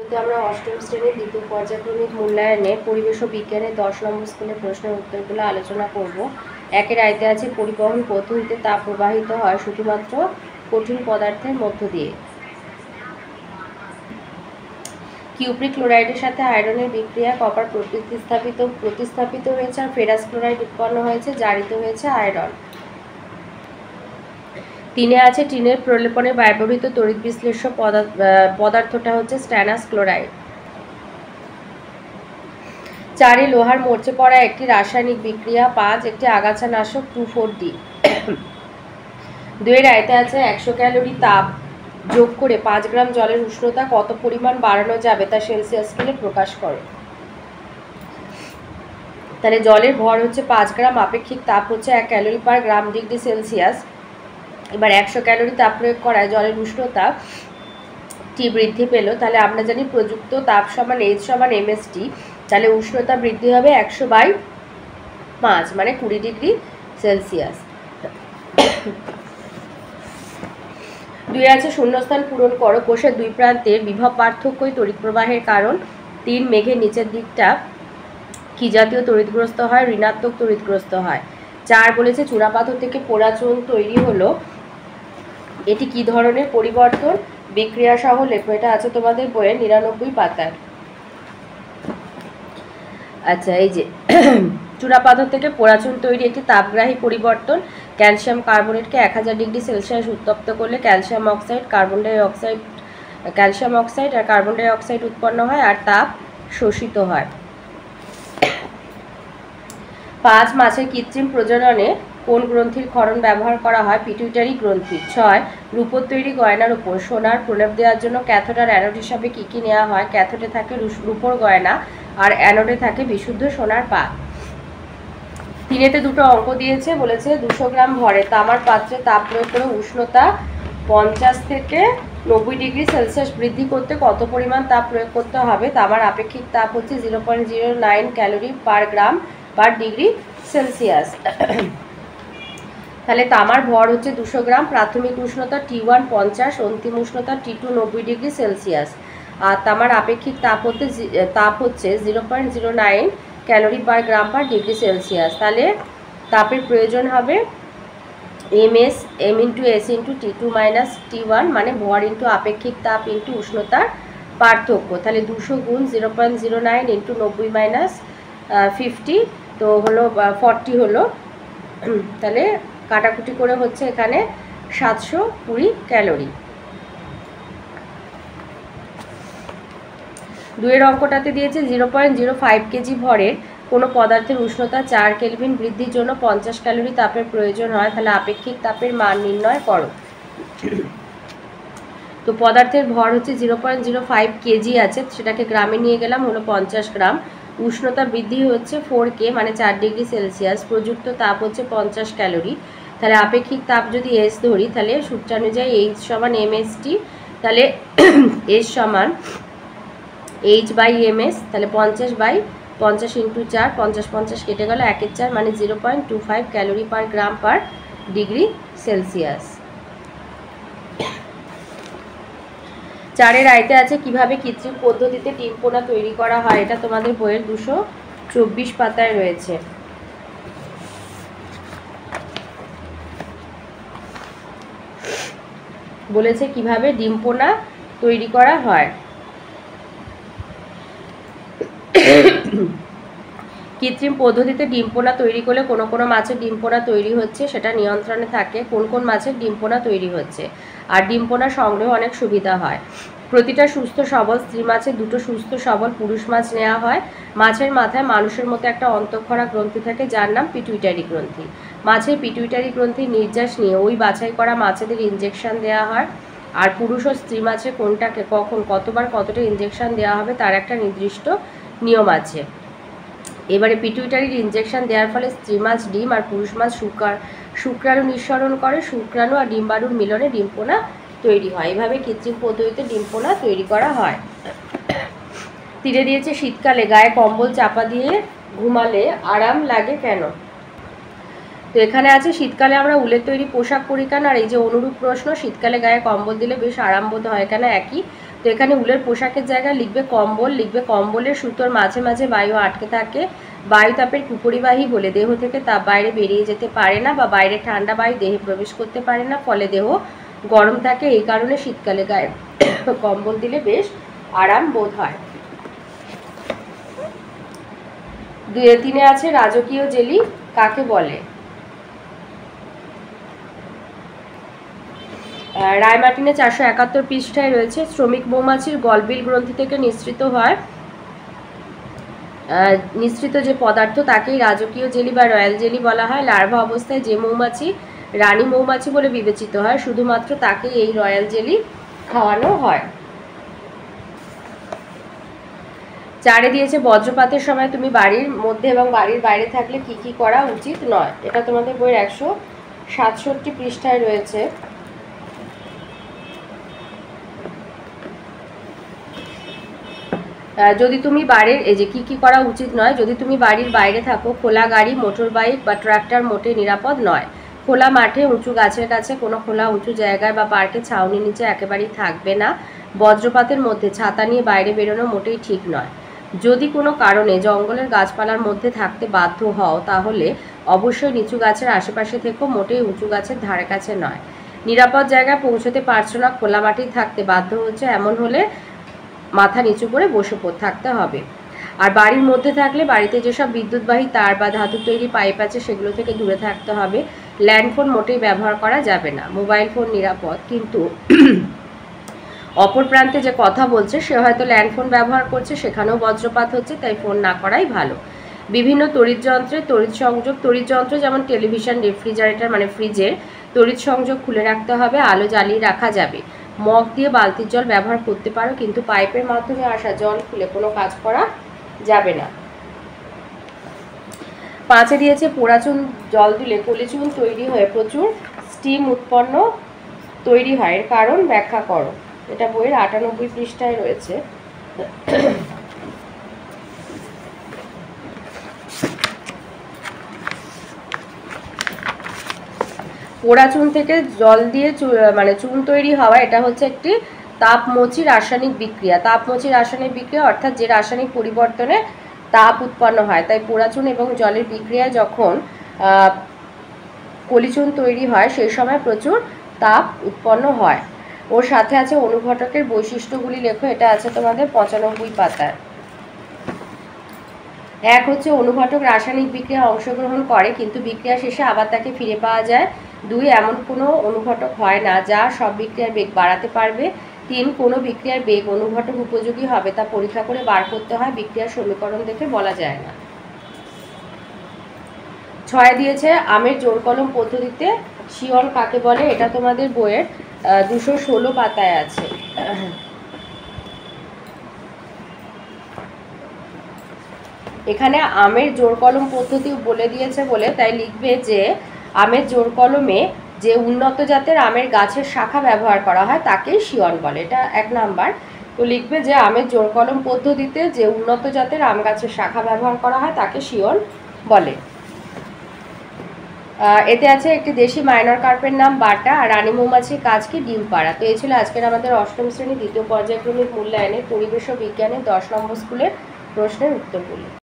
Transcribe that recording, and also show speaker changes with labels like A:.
A: ভিডিওতে আমরা অষ্টম শ্রেণীর দ্বিতীয় পর্যায়ক্রমিক মূল্যায়নের পরিবেশ ও বিজ্ঞানের 10 নম্বর স্কুলের প্রশ্নের উত্তরগুলো আলোচনা করব। একের আয়তে আছে পরিবহন পদ্ধতিতে তাপ প্রবাহিত হয় শুধুমাত্র কঠিন পদার্থের মধ্য দিয়ে। কিউপ্রিক ক্লোরাইডের সাথে আয়রনের বিক্রিয়া কপার প্রতিস্থাপিত হয়েছে আর ফেরাস ক্লোরাইড উৎপন্ন হয়েছে, জারিত হয়েছে আয়রন। তিনে আছে টিনের প্রলেপনে ব্যবহৃত তড়িৎ বিশ্লেষ্য পদার্থটা হচ্ছে স্ট্যানাস ক্লোরাইড। চারে লোহার মরচে পড়া একটি রাসায়নিক বিক্রিয়া। 5 একটি আগাছানাশক 2,4-D। 2 এর আয়তে আছে 100 ক্যালোরি তাপ যোগ করে 5 গ্রাম জলের উষ্ণতা কত পরিমাণ বাড়ানো যাবে তা সেলসিয়াস স্কেলে প্রকাশ করে। তাহলে জলের ভর হচ্ছে 5 গ্রাম, আপেক্ষিক তাপ হচ্ছে 1 ক্যালোরি পার গ্রাম ডিগ্রি সেলসিয়াস। এবার 100 ক্যালোরি তাপ প্রয়োগ করায় জলের উষ্ণতা টি বৃদ্ধি পেল। তাহলে আমরা জানি প্রযুক্ত তাপ সমান H সমান mST। তাহলে উষ্ণতা বৃদ্ধি হবে 100/5 মানে 20 ডিগ্রি সেলসিয়াস। 2 আছে শূন্যস্থান পূরণ করো। কোষের দুই প্রান্তের বিভব পার্থক্যই তড়িৎ প্রবাহের কারণ। 3 মেঘের নিচের দিকটা কি জাতীয় তড়িৎগ্রস্ত হয়? ঋণাত্মক তড়িৎগ্রস্ত হয়। 4 বলেছে চুনাপাথর থেকে পোড়া চুন তৈরি হলো, এটি কি ধরনের পরিবর্তন? বিক্রিয়া সহ লেখো। এটা আছে তোমাদের বইয়ের 99 পাতায়। আচ্ছা, এই যে চুনাপাথর থেকে পোড়া চুন তৈরি একটি তাপগ্রাহী পরিবর্তন। ক্যালসিয়াম কার্বনেটকে 1000 ডিগ্রি সেলসিয়াস উত্তপ্ত করলে ক্যালসিয়াম অক্সাইড আর কার্বন ডাই অক্সাইড উৎপন্ন হয় আর তাপ শোষিত হয়। 5 মাছের কৃত্রিম প্রজননে কোন গ্রন্থির ক্ষরণ ব্যবহার করা হয়? পিটুইটারি গ্রন্থি। 6 রূপোর তৈরি গয়নার উপর সোনার প্রলেপ দেওয়ার জন্য ক্যাথোড আর অ্যানোড হিসাবে কী কী নেওয়া হয়? ক্যাথোডে থাকে রূপোর গয়না আর অ্যানোডে থাকে বিশুদ্ধ সোনার পাত। 3-তে দুটো অঙ্ক দিয়েছে, বলেছে 200 গ্রাম ভরে তামার পাত্রে তাপ প্রয়োগ করে উষ্ণতা 50 থেকে 90 ডিগ্রি সেলসিয়াস বৃদ্ধি করতে কত পরিমাণ তাপ প্রয়োগ করতে হবে? তামার আপেক্ষিক তাপ হচ্ছে 0.09 ক্যালোরি পার গ্রাম পার ডিগ্রি সেলসিয়াস। তাহলে তামার ভর হচ্ছে 200 গ্রাম, প্রাথমিক উষ্ণতা T1 50, অন্তিম উষ্ণতা T2 90 ডিগ্রি সেলসিয়াস। আর তামার আপেক্ষিক তাপ হচ্ছে 0.09 ক্যালোরি পার গ্রাম পার ডিগ্রি সেলসিয়াস। তাহলে তাপের প্রয়োজন হবে m × s × T2 - T1 মানে ভর ইন্টু আপেক্ষিক তাপ ইন্টু উষ্ণতার পার্থক্য। তাহলে 200 গুণ 0.09 × 90 - 50 তো হলো 40 হলো। তাহলে কাটাকুটি করে হচ্ছে এখানে 720 ক্যালোরি। 2 অঙ্কটাতে দিয়েছে 0.05 কেজি ভরের কোনো পদার্থের উষ্ণতা 4 কেলভিন বৃদ্ধির জন্য 50 ক্যালোরি তাপের প্রয়োজন হয়। তাহলে আপেক্ষিক তাপের মান নির্ণয় করো। তো পদার্থের ভর হচ্ছে 0.05 কেজি আছে, সেটাকে গ্রামে নিয়ে গেলাম, হলো 50 গ্রাম। উষ্ণতা বৃদ্ধি হচ্ছে 4K মানে 4 ডিগ্রি সেলসিয়াস। প্রযুক্ত তাপ হচ্ছে 50 ক্যালোরি। তাহলে আপেক্ষিক তাপ যদি S ধরি তাহলে সূত্রানুযায়ী H সমান mST। তাহলে S সমান H/ms। তাহলে 50/50 × 4, 50 কেটে গেল, 1/4 মানে 0.25 ক্যালোরি পার গ্রাম পার ডিগ্রি সেলসিয়াস। 4-এর আয়তে আছে কিভাবে কৃত্রিম পদ্ধতিতে ডিম পোনা তৈরি করা হয়? এটা তোমাদের বইয়ের 224 পাতায় রয়েছে। বলেছে কিভাবে ডিম পোনা তৈরি করা হয়। কৃত্রিম পদ্ধতিতে ডিম পোনা তৈরি করলে কোনো মাছের ডিম পোনা তৈরি হচ্ছে সেটা নিয়ন্ত্রণে থাকে কোন মাছের ডিম পোনা তৈরি হচ্ছে। আর ডিম পোনা সংগ্রহ অনেক সুবিধা হয়। প্রতিটা সুস্থ সবল স্ত্রী মাছের 2টো সুস্থ সবল পুরুষ মাছ নেওয়া হয়। মাছের মাথায় মানুষের মতো একটা অন্তঃক্ষরা গ্রন্থি থাকে যার নাম পিটুইটারি গ্রন্থি। মাছের পিটুইটারি গ্রন্থির নির্যাস নিয়ে ওই বাছাই করা মাছেদের ইনজেকশন দেওয়া হয়। আর পুরুষ ও স্ত্রী মাছের কোনটাকে কখন কতবার কতটা ইনজেকশন দেওয়া হবে তার একটা নির্দিষ্ট নিয়ম আছে। এবারে পিটুইটারির ইনজেকশন দেওয়ার ফলে স্ত্রী মাছ ডিম আর পুরুষ মাছ শুক্রাণু নিঃসরণ করে। শুক্রাণু আর ডিম্বাণুর মিলনে ডিম পোনা তৈরি হয়। এভাবে কৃত্রিম পদ্ধতিতে ডিম পোনা তৈরি করা হয়। 3 দিয়েছে শীতকালে গায়ে কম্বল চাপা দিয়ে ঘুমালে আরাম লাগে কেন? তো এখানে আছে শীতকালে আমরা উলের তৈরি পোশাক পরি কেন? আর এই যে অনুরূপ প্রশ্ন, শীতকালে গায়ে কম্বল দিলে বেশ আরাম বোধ হয় কেন? একই তো এখানে উলের পোশাকের জায়গায় লিখবে কম্বল, লিখবে কম্বলের সুতোর মাঝে মাঝে বায়ু আটকে থাকে, বায়ু তাপের কুপরিবাহী বলে দেহ থেকে তাপ বাইরে বেরিয়ে যেতে পারে না বা বাইরে ঠান্ডা বায়ু দেহে প্রবেশ করতে পারে না, ফলে দেহ গরম থাকে। এই কারণে শীতকালে গায়ে কম্বল দিলে বেশ আরাম বোধ হয়। 3 আছে রাজকীয় জেলি কাকে বলে। রায়মার্টিনে 471 পৃষ্ঠায় রয়েছে। শ্রমিক মৌমাছির গলবিল গ্রন্থি থেকে নিঃসৃত যে পদার্থ তাকেই রাজকীয় জেলি বা রয়্যাল জেলি বলা হয়। লার্ভা অবস্থায় যে মৌমাছি রানী মৌমাছি বলে বিবেচিত হয় শুধুমাত্র তাকেই এই রয়্যাল জেলি খাওয়ানো হয়। 4 দিয়েছে বজ্রপাতের সময় তুমি বাড়ির মধ্যে এবং বাড়ির বাইরে থাকলে কি কি করা উচিত নয়। এটা তোমাদের বইয়ের 167 পৃষ্ঠায় রয়েছে। যদি তুমি বাড়ির এই যে কি করা উচিত নয়, যদি তুমি বাড়ির বাইরে থাকো খোলা গাড়ি, মোটর বাইক বা ট্রাক্টর মোটেই নিরাপদ নয়। খোলা মাঠে, উঁচু গাছের কাছে, কোনো খোলা উঁচু জায়গায় বা পার্কে ছাউনি নিচে একেবারেই থাকবে না। বজ্রপাতের মধ্যে ছাতা নিয়ে বাইরে বেরোনো মোটেই ঠিক নয়। যদি কোনো কারণে জঙ্গলের গাছপালার মধ্যে থাকতে বাধ্য হও তাহলে অবশ্যই নিচু গাছের আশেপাশে থেকো, মোটেই উঁচু গাছের ধারে কাছে নয়। নিরাপদ জায়গায় পৌঁছতে পারছো না, খোলা মাঠেই থাকতে বাধ্য হচ্ছে, এমন হলে মাথা নিচু করে বসে থাকতে হবে। আর বাড়ির মধ্যে থাকলে বাড়িতে যেসব বিদ্যুৎবাহী তার বা ধাতু তৈরি পাইপ আছে সেগুলো থেকে দূরে থাকতে হবে। ল্যান্ডফোন মোটেই ব্যবহার করা যাবে না। মোবাইল ফোন নিরাপদ, কিন্তু অপর প্রান্তে যে কথা বলছে সে হয়তো ল্যান্ডফোন ব্যবহার করছে, সেখানেও বজ্রপাত হচ্ছে, তাই ফোন না করাই ভালো। বিভিন্ন তড়িৎ যন্ত্র যেমন টেলিভিশন, রেফ্রিজারেটর মানে ফ্রিজের তড়িৎ সংযোগ খুলে রাখতে হবে, আলো জ্বালিয়ে রাখা যাবে। মগ দিয়ে বালতির জল ব্যবহার করতে পারো, কিন্তু পাইপের মাধ্যমে আসা জল খুলে কোনো কাজ করা যাবে না। 5 দিয়েছে পোড়া চুন জল দিলে কলিচুন তৈরি হয়ে প্রচুর স্টিম তৈরি হয়, এর কারণ ব্যাখ্যা করো। এটা বইয়ের 98 পৃষ্ঠায় রয়েছে। পোড়া চুন থেকে জল দিয়ে মানে চুন তৈরি হওয়া, এটা হচ্ছে একটি তাপমোচী রাসায়নিক বিক্রিয়া। তাপমোচী রাসায়নিক বিক্রিয়া অর্থাৎ যে রাসায়নিক পরিবর্তনে তাপ উৎপন্ন হয়। তাই পোড়া চুন এবং জলের বিক্রিয়ায় যখন কলিচুন তৈরি হয় সেই সময় প্রচুর তাপ উৎপন্ন হয়। ওর সাথে আছে অনুঘটকের বৈশিষ্ট্যগুলি লেখো। এটা আছে তোমাদের 95 পাতায়। 1 হচ্ছে অনুঘটক রাসায়নিক বিক্রিয়া অংশগ্রহণ করে কিন্তু বিক্রিয়া শেষে আবার তাকে ফিরে পাওয়া যায়। 2 এমন কোনো অনুঘটক হয় না যা সব বিক্রিয়ার বেগ বাড়াতে পারবে। 3 কোনো বিক্রিয়ার বেগ অনুঘটক উপযোগী হবে তা পরীক্ষা করে বার করতে হয়, বিক্রিয়ার সমীকরণ দেখে বলা যায় না। 6 দিয়েছে আমের জোর কলম পদ্ধতিতে শিয়ন কাকে বলে। এটা তোমাদের বইয়ের 216 পাতায় আছে। এখানে আমের জোর কলম পদ্ধতি বলে দিয়েছে বলে তাই লিখবে যে আমের জোর কলমে যে উন্নত জাতের আমের গাছের শাখা ব্যবহার করা হয় তাকেই শিয়ন বলে। এটা 1 নাম্বার। তো লিখবে যে আমের জোর কলম পদ্ধতিতে যে উন্নত জাতের আম গাছের শাখা ব্যবহার করা হয় তাকে শিয়ন বলে। এতে আছে একটি দেশি মাইনর কার্পের নাম বাটা, আর রানী মৌমাছির কাজ কি ডিম পাড়া। তো এই ছিল আজকের আমাদের 8ম শ্রেণী 2য় পর্যায়ক্রমিক মূল্যায়নের পরিবেশ ও বিজ্ঞানের 10 নম্বর স্কুলের প্রশ্নের উত্তরগুলি।